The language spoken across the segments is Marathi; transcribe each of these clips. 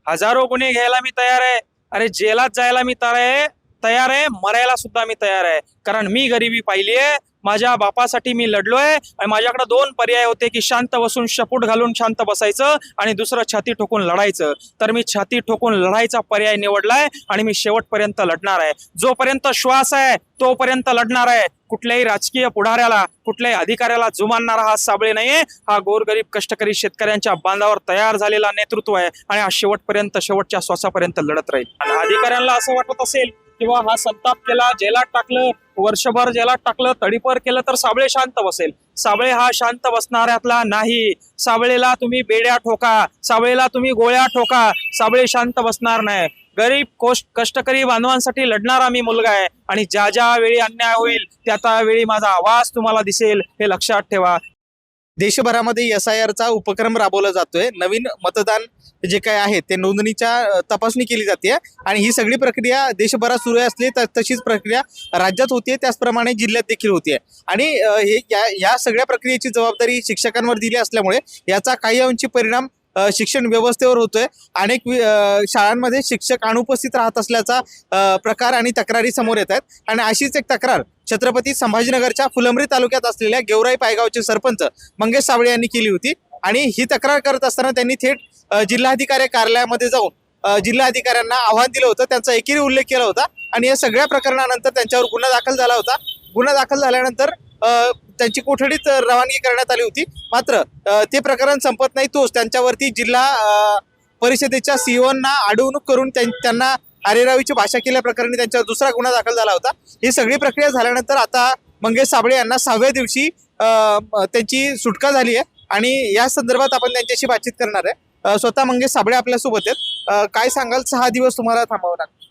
हजारो गुन्हे घ्यायला मी तयार आहे. अरे जेलात जायला मी तयार आहे, मरायला सुद्धा मी तयार आहे. कारण मी गरिबी पाहिली आहे, माझ्या बापासाठी मी लढलोय आणि माझ्याकडे दोन पर्याय होते की शांत बसून शपूट घालून शांत बसायचं आणि दुसरं छाती ठोकून लढायचं. तर मी छाती ठोकून लढायचा पर्याय निवडलाय आणि मी शेवटपर्यंत लढणार आहे. जोपर्यंत श्वास आहे तोपर्यंत लढणार आहे. कुठल्याही राजकीय पुढाऱ्याला, कुठल्याही अधिकाऱ्याला जुमानणारा हा साबळे नाहीये. हा गोरगरीब कष्टकरी शेतकऱ्यांच्या बांधावर तयार झालेला नेतृत्व आहे आणि हा शेवटपर्यंत, शेवटच्या श्वासापर्यंत लढत राहील. आणि अधिकाऱ्यांना असं वाटत असेल किंवा हा संताप केला, जेलात टाकलं, वर्षभर जेलात टाकलं, तडीपार केलं तर साबळे शांत बसेल. साबळे हा शांत बसणाऱ्यातला नाही. साबळेला तुम्ही बेड्या ठोका, साबळेला तुम्ही गोळ्या ठोका, साबळे शांत बसणार नाही. गरीब कष्टकरी बांधवांसाठी लढणारा मी मुलगा आहे आणि ज्या ज्या वेळी अन्याय होईल त्या वेळी माझा आवाज तुम्हाला दिसेल, हे लक्षात ठेवा. देशभरामध्ये SIR चा उपक्रम राबवला जातोय. नवीन मतदान जे काय आहे ते नोंदणीच्या तपासणी केली जाते आणि ही सगळी प्रक्रिया देशभरात सुरू असली तशीच प्रक्रिया राज्यात होतीये, त्याचप्रमाणे जिल्ह्यात देखील होतीये. आणि या सगळ्या प्रक्रियेची जबाबदारी शिक्षकांवर दिली असल्यामुळे याचा काही अंशी परिणाम शिक्षण व्यवस्थेवर होतोय. अनेक शाळांमध्ये शिक्षक अनुपस्थित राहत असल्याचा प्रकार आणि तक्रारी समोर येत आहेत. आणि अशीच एक तक्रार छत्रपती संभाजीनगरच्या फुलंब्री तालुक्यात असलेल्या गेवराई पायगावचे सरपंच मंगेश साबळे यांनी केली होती. आणि ही तक्रार करत असताना त्यांनी थेट जिल्हाधिकारी कार्यालयामध्ये जाऊन जिल्हाधिकाऱ्यांना आव्हान दिलं होतं, त्यांचा एकेरी उल्लेख केला होता. आणि या सगळ्या प्रकरणानंतर त्यांच्यावर गुन्हा दाखल झाला होता. गुन्हा दाखल झाल्यानंतर त्यांची कोठडीत रवानगी करण्यात आली होती. मात्र ते प्रकरण संपत नाही, तोच त्यांच्यावरती जिल्हा परिषदेच्या सीओना अडवणूक करून त्यांना अरेरावीची भाषा केल्याप्रकरणी त्यांच्यावर दुसरा गुन्हा दाखल झाला होता. ही सगळी प्रक्रिया झाल्यानंतर आता मंगेश साबळे यांना 6व्या दिवशी त्यांची सुटका झाली आहे आणि या संदर्भात आपण त्यांच्याशी बातचीत करणार आहे. स्वतः मंगेश साबळे आपल्यासोबत आहेत. काय सांगाल, 6 दिवस तुम्हाला थांबावं लागलं?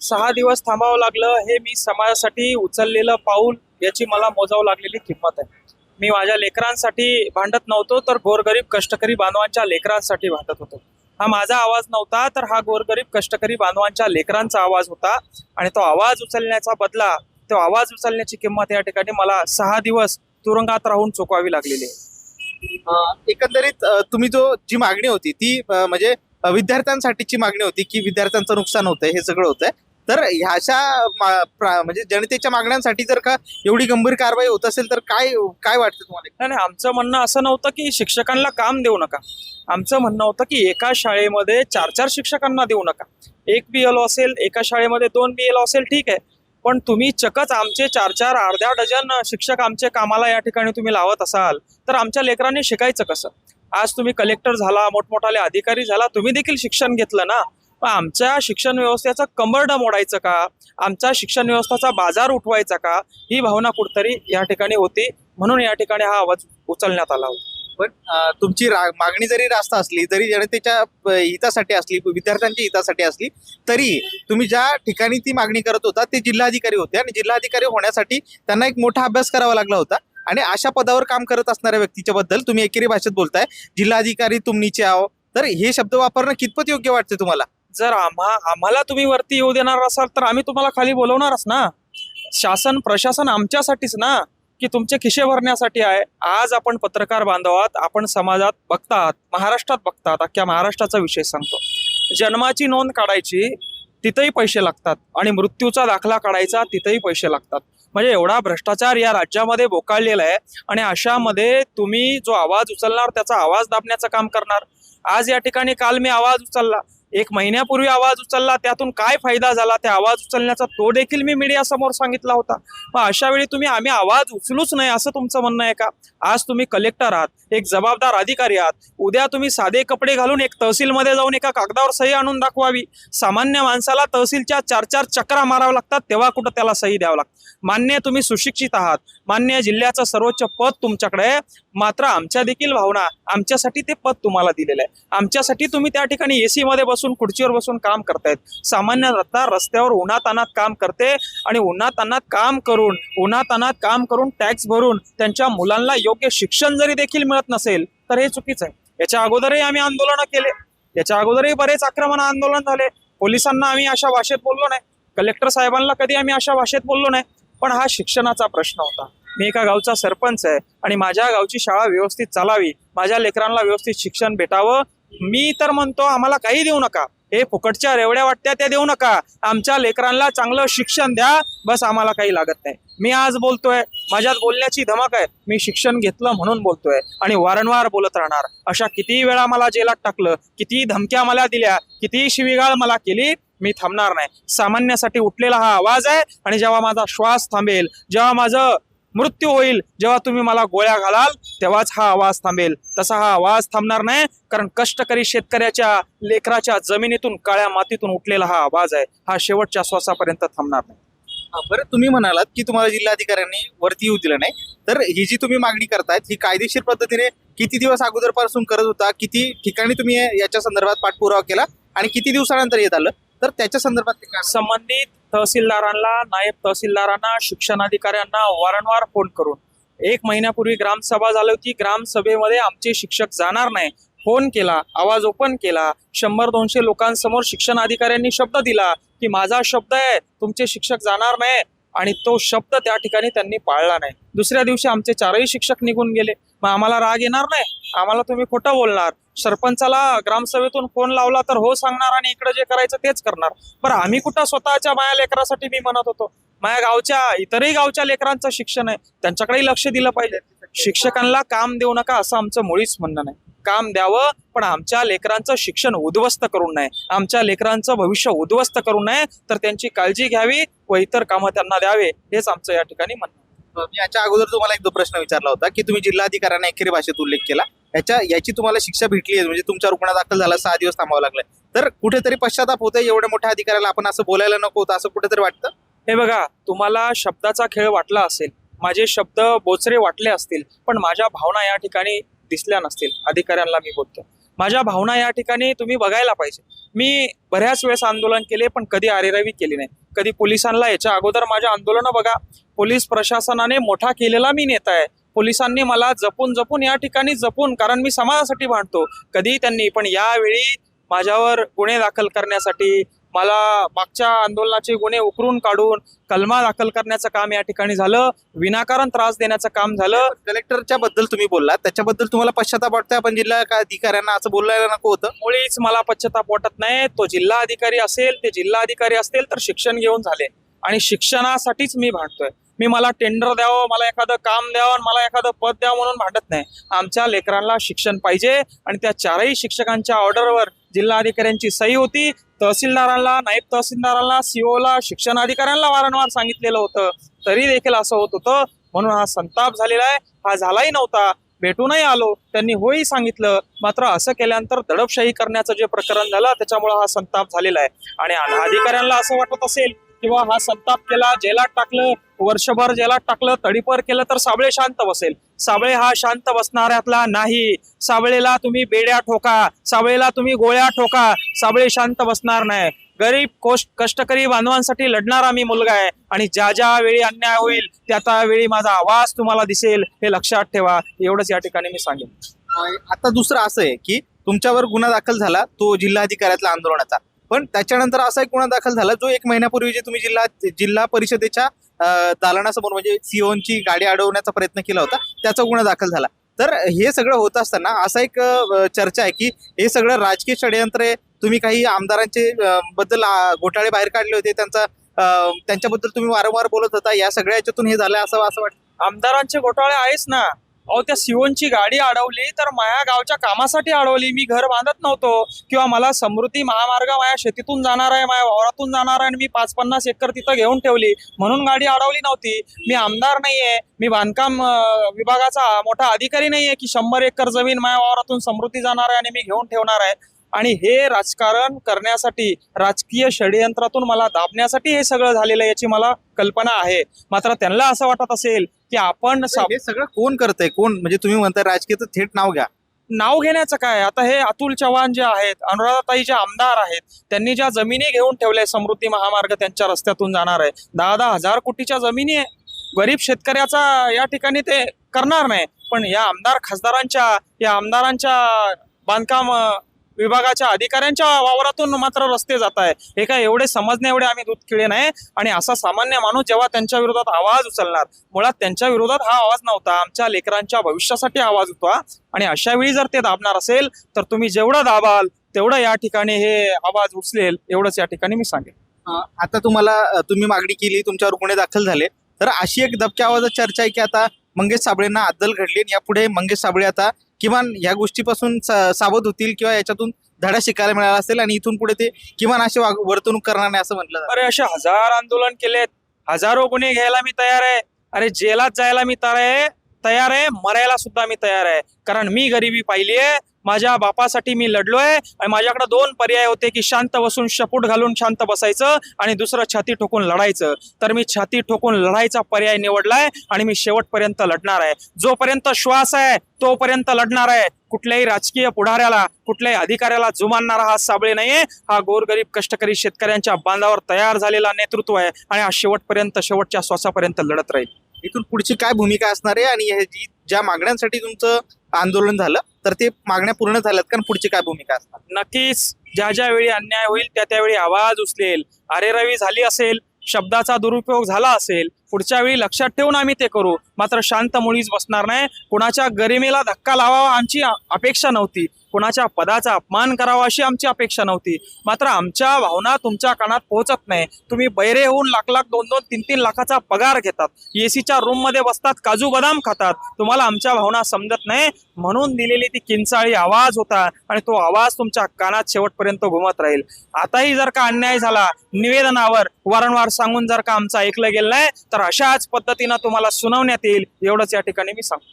6 दिवस थांबावं लागलं हे मी समाजासाठी उचललेलं पाऊल, याची मला मोजावं लागलेली किंमत आहे. मी माझ्या लेकरांसाठी भांडत नव्हतो, तर गोरगरीब कष्टकरी बांधवांच्या लेकरांसाठी भांडत होतो. हा माझा आवाज नव्हता, तर हा गोरगरीब कष्टकरी बांधवांच्या लेकरांचा आवाज होता. आणि तो आवाज उचलण्याचा बदला, तो आवाज उचलण्याची किंमत या ठिकाणी मला 6 दिवस तुरुंगात राहून चुकवावी लागलेली आहे. एकंदरीत तुम्ही जी मागणी होती ती म्हणजे विद्यार्थ्यांसाठीची मागणी होती की विद्यार्थ्यांचं नुकसान होतंय, हे सगळं होतंय. तर ह्याच्या म्हणजे जनतेच्या मागण्यांसाठी जर का एवढी गंभीर कारवाई होत असेल तर काय काय वाटतं तुम्हाला? नाही, आमचं म्हणणं असं नव्हतं की शिक्षकांना काम देऊ नका. आमचं म्हणणं होतं की एका शाळेमध्ये 4-4 शिक्षकांना देऊ नका. 1 BLO असेल, एका शाळेमध्ये 2 BLO असेल, ठीक आहे. पण तुम्ही चकच आमचे 4-4 अर्ध्या डझन शिक्षक आमचे कामाला या ठिकाणी तुम्ही लावत असाल तर आमच्या लेकरांनी शिकायचं कसं? आज तुम्ही कलेक्टर झाला, मोठमोठाले अधिकारी झाला, तुम्ही देखील शिक्षण घेतलं ना. मग आमच्या शिक्षण व्यवस्थेचं कंबरडं मोडायचं का? आमच्या शिक्षण व्यवस्थेचा बाजार उठवायचा का? ही भावना कुठतरी या ठिकाणी होती, म्हणून या ठिकाणी हा आवाज उचलण्यात आला होता. पण तुमची मागणी जरी रास्त असली, जरी जनतेच्या हितासाठी असली, विद्यार्थ्यांच्या हितासाठी असली, तरी तुम्ही ज्या ठिकाणी ती मागणी करत होता ते जिल्हाधिकारी होते आणि जिल्हाधिकारी होण्यासाठी त्यांना एक मोठा अभ्यास करावा लागला होता. आणि अशा पदावर काम करत असणाऱ्या व्यक्तीच्या बद्दल तुम्ही एकेरी भाषेत बोलताय, जिल्हाधिकारी तुम नीचे आओ. तर हे शब्द वापरणं कितपत योग्य वाटते तुम्हाला? जर आम्हाला तुम्ही वरती येऊ देणार असाल तर आम्ही तुम्हाला खाली बोलवणारच ना. शासन प्रशासन आमच्यासाठीच ना, की तुमचे खिशे भरण्यासाठी आहे. आज आपण पत्रकार बांधवात, आपण समाजात बघतात, महाराष्ट्रात बघतात, अख्ख्या महाराष्ट्राचा विषय सांगतो. जन्माची नोंद काढायची तिथेही पैसे लागतात आणि मृत्यूचा दाखला काढायचा तिथेही पैसे लागतात. म्हणजे एवढा भ्रष्टाचार या राज्यामध्ये बोकाळलेला आहे. आणि अशामध्ये तुम्ही जो आवाज उचलणार त्याचा आवाज दाबण्याचं काम करणार. आज या ठिकाणी काल मी आवाज उचलला, 1 महिन्यापूर्वी आवाज उचलला, त्यातून काय फायदा झाला त्या आवाज उचलण्याचा तो देखील मी मीडिया समोर सांगितला होता. मग अशा वेळी आम्ही आवाज उचलूच नाही असं तुमचं म्हणणं आहे का? आज तुम्ही कलेक्टर आहात, एक जबाबदार अधिकारी आहात. उद्या तुम्ही साधे कपडे घालून एक तहसीलमध्ये जाऊन एका कागदावर सही आणून दाखवावी. सामान्य माणसाला तहसीलच्या 4-4 चक्रा माराव्या लागतात, तेव्हा कुठं त्याला सही द्यावं लागतं. मान्य तुम्ही सुशिक्षित आहात, मान्य जिल्ह्याचं सर्वोच्च पद तुमच्याकडे आहे, मात्र आमच्या देखील भावना, आमच्यासाठी ते पद तुम्हाला दिलेलं आहे. आमच्यासाठी तुम्ही त्या ठिकाणी AC मध्ये बसून, खुर्चीवर बसून काम करतायत. सामान्य जनता रस्त्यावर उन्हातान्हात काम करते आणि उन्हातान्हात काम करून टॅक्स भरून त्यांच्या मुलांना योग्य शिक्षण जरी देखील मिळत नसेल तर हे चुकीचं आहे. याच्या अगोदरही आम्ही आंदोलनं केले, याच्या अगोदरही बरेच आक्रमण आंदोलन झाले. पोलिसांना आम्ही अशा भाषेत बोललो नाही, कलेक्टर साहेबांना कधी आम्ही अशा भाषेत बोललो नाही. पण हा शिक्षणाचा प्रश्न होता. मी एका गावचा सरपंच आहे आणि माझ्या गावची शाळा व्यवस्थित चालावी, माझ्या लेकरांना व्यवस्थित शिक्षण भेटावं, मी तर म्हणतो आम्हाला काही देऊ नका, हे फुकटच्या रेवड्या वाटत्या त्या देऊ नका, आमच्या लेकरांना चांगलं शिक्षण द्या, बस आम्हाला काही लागत नाही. मी आज बोलतोय, माझ्यात बोलण्याची धमक आहे, मी शिक्षण घेतलं म्हणून बोलतोय आणि वारंवार बोलत राहणार. अशा किती वेळा मला जेलात टाकलं, किती धमक्या मला दिल्या, किती शिवीगाळ मला केली, मी थांबणार नाही. सामान्यासाठी उठलेला हा आवाज आहे आणि जेव्हा माझा श्वास थांबेल, जेव्हा माझं मृत्यू होईल, जेव्हा तुम्ही मला गोळ्या घालाल, तेव्हाच हा आवाज थांबेल. तसा हा आवाज थांबणार नाही, कारण कष्टकरी शेतकऱ्याच्या लेकराच्या जमिनीतून काळ्या मातीतून उठलेला हा आवाज आहे. हा शेवटच्या श्वासापर्यंत थांबणार नाही. बरं, तुम्ही म्हणालात की तुम्हाला जिल्हाधिकाऱ्यांनी वरती येऊ दिलं नाही, तर ही जी तुम्ही मागणी करतायत ही कायदेशीर पद्धतीने किती दिवस अगोदरपासून करत होता, किती ठिकाणी तुम्ही याच्या संदर्भात पाठपुरावा केला आणि किती दिवसानंतर येत आलं, तर त्याच्या संदर्भात ते काय? संबंधित तहसीलदारांना, नायब तहसीलदारांना, शिक्षणाधिकाऱ्यांना वारंवार फोन करून 1 महिन्यापूर्वी ग्रामसभा झाली होती. ग्रामसभेमध्ये आमचे शिक्षक जाणार नाही, फोन केला, आवाज ओपन केला. 100-200 लोकांसमोर शिक्षण अधिकाऱ्यांनी शब्द दिला की माझा शब्द आहे, तुमचे शिक्षक जाणार नाही, आणि तो शब्द त्या ठिकाणी त्यांनी पाळला नाही. दुसऱ्या दिवशी आमचे 4ही शिक्षक निघून गेले. मग आम्हाला राग येणार नाही? आम्हाला तुम्ही खोटं बोलणार, सरपंचाला ग्रामसभेतून फोन लावला तर हो सांगणार आणि इकडे जे करायचं तेच करणार. बरं, आम्ही कुठं स्वतःच्या माया लेकरासाठी मी म्हणत होतो, माझ्या गावच्या इतरही गावच्या लेकरांचं शिक्षण आहे, त्यांच्याकडेही लक्ष दिलं पाहिजे. शिक्षकांना काम देऊ नका असं आमचं मुळीच म्हणणं नाही. काम द्यावं, पण आमच्या लेकरांचं शिक्षण उद्ध्वस्त करू नये, आमच्या लेकरांचं भविष्य उद्ध्वस्त करू नये, तर त्यांची काळजी घ्यावी व इतर कामं त्यांना द्यावे, हेच आमचं या ठिकाणी म्हणणं. मी याच्या अगोदर तुम्हाला एक प्रश्न विचारला होता की तुम्ही जिल्हाधिकाऱ्यांना एकेरी भाषेत उल्लेख केला, याची तुम्हाला शिक्षा भेटली आहे, म्हणजे तुमचा रुग्ण दाखल झाला, 6 दिवस थांबावं लागलं, तर कुठेतरी पश्चाताप होतोय, एवढ्या मोठ्या अधिकाऱ्याला आपण असं बोलायला नको होतं असं कुठेतरी वाटतं? हे बघा, तुम्हाला शब्दाचा खेळ वाटला असेल, माझे शब्द बोचरे वाटले असतील, पण माझ्या भावना या ठिकाणी दिसल्या नसतील. अधिकाऱ्यांना मी बोलतो, माझ्या भावना या ठिकाणी तुम्ही बघायला पाहिजे. मी बऱ्याच वेळेस आंदोलन केले, पण कधी आरेरावी केली नाही. कधी पोलिसांना, याच्या अगोदर माझ्या आंदोलनं बघा, पोलीस प्रशासनाने मोठा केलेला मी नेता आहे. पोलिसांनी मला जपून या ठिकाणी जपून, कारण मी समाजासाठी भांडतो, कधी त्यांनी, पण यावेळी माझ्यावर गुन्हे दाखल करण्यासाठी, मला मागच्या आंदोलनाचे गुन्हे उकरून काढून कलमा दाखल करण्याचं काम या ठिकाणी झालं, विनाकारण त्रास देण्याचं काम झालं. कलेक्टरच्या बद्दल तुम्ही बोललात, त्याच्याबद्दल तुम्हाला पश्चाताप वाटतोय? आपण जिल्हा अधिकाऱ्यांना असं बोलायला नको होतं? मुळीच मला पश्चाताप वाटत नाही. तो जिल्हा अधिकारी असेल, ते जिल्हा अधिकारी असतील तर शिक्षण घेऊन झाले, आणि शिक्षणासाठीच मी भांडतोय. मला टेंडर द्यावं, मला एखादं काम द्यावं, मला एखादं पद द्यावं म्हणून भांडत नाही. आमच्या लेकरांना शिक्षण पाहिजे, आणि त्या 4ही शिक्षकांच्या ऑर्डरवर जिल्हाधिकाऱ्यांची सही होती. तहसीलदारांना, नायब तहसीलदारांना, सीओला, शिक्षण अधिकाऱ्यांना वारंवार सांगितलेलं होतं, तरी देखील असं होत होतं, म्हणून हा संताप झालेला आहे. हा झालाही नव्हता, भेटूनही आलो, त्यांनी होही सांगितलं, मात्र असं केल्यानंतर दडपशाही करण्याचं जे प्रकरण झालं त्याच्यामुळे हा संताप झालेला आहे. आणि अधिकाऱ्यांना असं वाटत असेल किंवा हा संताप केला, जेलात टाकलं, वर्षभर जेलात टाकलं, तडीपार केलं तर साबळे शांत बसेल. साबळे हा शांत बसणाऱ्यातला नाही. साबळेला तुम्ही बेड्या ठोका, साबळेला तुम्ही गोळ्या ठोका, साबळे शांत बसणार नाही. गरीब कष्टकरी बांधवांसाठी लढणारा मी मुलगा आहे, आणि ज्या ज्या वेळी अन्याय होईल त्या वेळी माझा आवाज तुम्हाला दिसेल, हे लक्षात ठेवा. एवढंच या ठिकाणी मी सांगेन. आता दुसरं असं आहे की तुमच्यावर गुन्हा दाखल झाला तो जिल्हाधिकाऱ्यातला आंदोलनाचा, पण त्याच्यानंतर असा एक गुन्हा दाखल झाला जो 1 महिन्यापूर्वी जे तुम्ही जिल्हा परिषदेच्या दालनासमोर, म्हणजे सीओची गाडी अडवण्याचा प्रयत्न केला होता, त्याचा गुन्हा दाखल झाला. तर हे सगळं होत असताना असा एक चर्चा आहे की हे सगळं राजकीय षडयंत्र आहे. तुम्ही काही आमदारांचे बद्दल घोटाळे बाहेर काढले होते, त्यांच्याबद्दल तुम्ही वारंवार बोलत होता, या सगळ्या याच्यातून हे झालं असं वाटतं? आमदारांचे घोटाळे आहेच ना. अहो, त्या सीओची गाडी अडवली तर माझ्या गावच्या कामासाठी अडवली. मी घर बांधत नव्हतो, किंवा मला समृद्धी महामार्ग माझ्या शेतीतून जाणार आहे, माझ्या वावरातून जाणार आहे, आणि मी 5-50 एकर तिथं घेऊन ठेवली म्हणून गाडी अडवली नव्हती. मी आमदार नाहीये, मी बांधकाम विभागाचा मोठा अधिकारी नाहीये की 100 एकर जमीन माझ्या वावरातून समृद्धी जाणार आहे आणि मी घेऊन ठेवणार आहे. आणि हे राजकारण करण्यासाठी, राजकीय षडयंत्रातून मला दाबण्यासाठी हे सगळं झालेलं आहे, याची मला कल्पना आहे. मात्र त्यांना असं वाटत असेल की आपण हे सगळं कोण करतंय, कोण, म्हणजे तुम्ही म्हणताय राजकीय, थेट नाव घ्या. नाव घेण्याचं काय, आता हे अतुल चव्हाण जे आहेत, अनुराधाताई जे आमदार आहेत, त्यांनी ज्या जमिनी घेऊन ठेवल्या, समृद्धी महामार्ग त्यांच्या रस्त्यातून जाणार आहे, 10-10 हजार कोटीच्या जमिनी आहे. गरीब शेतकऱ्याचा या ठिकाणी ते करणार नाही, पण या आमदारांच्या बांधकाम विभागाच्या अधिकाऱ्यांच्या वावरातून मात्र रस्ते जात आहे. हे काय एवढे समजणे एवढे आम्ही दूध खिळे नाही. आणि असा सामान्य माणूस जेव्हा त्यांच्या विरोधात आवाज उचलणार, मुळात त्यांच्या विरोधात हा आवाज नव्हता, आमच्या लेकरांच्या भविष्यासाठी आवाज होता. आणि अशा वेळी जर ते दाबणार असेल तर तुम्ही जेवढं दाबाल तेवढं या ठिकाणी हे आवाज उचलेल, एवढंच या ठिकाणी मी सांगेन. आता तुम्ही मागणी केली, तुमच्यावर गुन्हे दाखल झाले, तर अशी एक दबक्या आवाजात चर्चा आहे की आता मंगेश साबळेंना अद्दल घडली आणि यापुढे मंगेश साबळे आता किमान या गोष्टीपासून सावध होतील किंवा याच्यातून धडा शिकायला मिळाला असेल आणि इथून पुढे ते किमान अशी वर्तणूक करणार नाही असं म्हटलं जातं. अरे असे हजार आंदोलन केलेत, हजारो गुन्हे घ्यायला मी तयार आहे. अरे जेलात जायला मी तयार आहे, मरायला सुद्धा मी तयार आहे. कारण मी गरिबी पाहिली आहे, माझ्या बापासाठी मी लढलोय. आणि माझ्याकडे दोन पर्याय होते की शांत बसून शपूट घालून शांत बसायचं आणि दुसरं छाती ठोकून लढायचं. तर मी छाती ठोकून लढायचा पर्याय निवडलाय आणि मी शेवटपर्यंत लढणार आहे. जोपर्यंत श्वास आहे तोपर्यंत लढणार आहे. कुठल्याही राजकीय पुढाऱ्याला, कुठल्याही अधिकाऱ्याला जुमानणारा हा साबळे नाहीये. हा गोरगरीब कष्टकरी शेतकऱ्यांच्या बांधावर तयार झालेला नेतृत्व आहे आणि हा शेवटपर्यंत, शेवटच्या श्वासापर्यंत लढत राहील. इथून पुढची काय भूमिका असणार आहे आणि ज्या मागण्यांसाठी तुमचं आंदोलन झालं तर ते मागण्या पूर्ण झाल्यात का? पुढची काय भूमिका असणार? नक्कीच ज्या ज्या वेळी अन्याय होईल त्या त्यावेळी आवाज उचलेल. अरेरवी झाली असेल, शब्दाचा दुरुपयोग झाला असेल, पुढच्या वेळी लक्षात ठेवून आम्ही ते करू. मात्र शांत मुळीच बसणार नाही. कुणाच्या गरिमेला धक्का लावावा आमची अपेक्षा नव्हती, कुणाच्या पदाचा अपमान करावा अशी आमची अपेक्षा नव्हती. मात्र आमच्या भावना तुमच्या कानात पोहोचत नाही. तुम्ही बैरे होऊन लाख लाख, 2-2, 3-3 लाखाचा पगार घेतात, एसीच्या रूम मध्ये बसतात, काजू बदाम खातात. तुम्हाला आमच्या भावना समजत नाही. म्हणून दिलेली ती किंचाळी आवाज होता आणि तो आवाज तुमच्या कानात शेवटपर्यंत घुमत राहील. आताही जर का अन्याय झाला, निवेदनावर वारंवार सांगून जर का आमचं ऐकलं गेलं नाही तर अशाच पद्धतीनं तुम्हाला सुनावण्यात येईल, एवढंच या ठिकाणी मी सांगतो.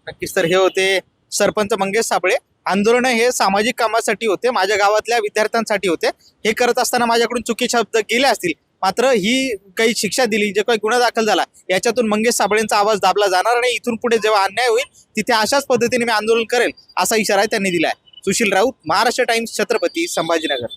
नक्कीच. तर हे होते सरपंच मंगेश साबळे. आंदोलन हे सामाजिक कामासाठी होते, माझ्या गावातल्या विद्यार्थ्यांसाठी होते. हे करत असताना माझ्याकडून चुकीचे शब्द गेले असतील, मात्र ही काही शिक्षा दिली, जे काही गुन्हा दाखल झाला याच्यातून मंगेश साबळेंचा आवाज दाबला जाणार नाही. इथून पुढे जेव्हा अन्याय होईल तिथे अशाच पद्धतीने मी आंदोलन करेल असा इशारा त्यांनी दिलाय. सुशील राऊत, महाराष्ट्र टाइम्स, छत्रपती संभाजीनगर.